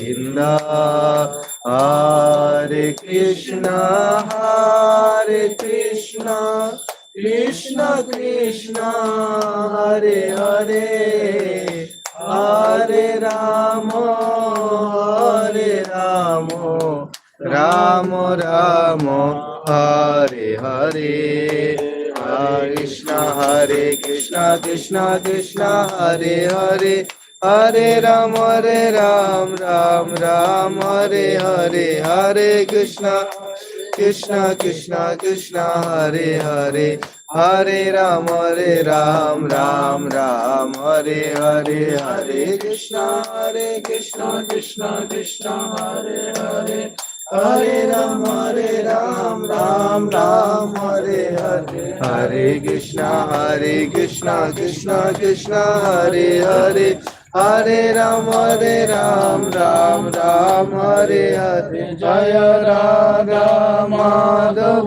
Govinda, Hare Krishna, Krishna Krishna, Hare Hare, Hare Rama, Rama Rama, Hare Hare, Hare Krishna, Krishna Krishna, Hare Hare, Hare Ram, Ram Ram, Hare Hare, Hare Krishna, Krishna Krishna, Hare Hare, Hare Ram, Ram Ram, Hare Hare, Hare Krishna, Krishna Krishna, Hare Hare, Hare Ram, Ram Hare Hare, Hare Krishna, Krishna Krishna, Hare Hare, Hare Ram, Ram Hare Hare, Jaya Radha Madhava.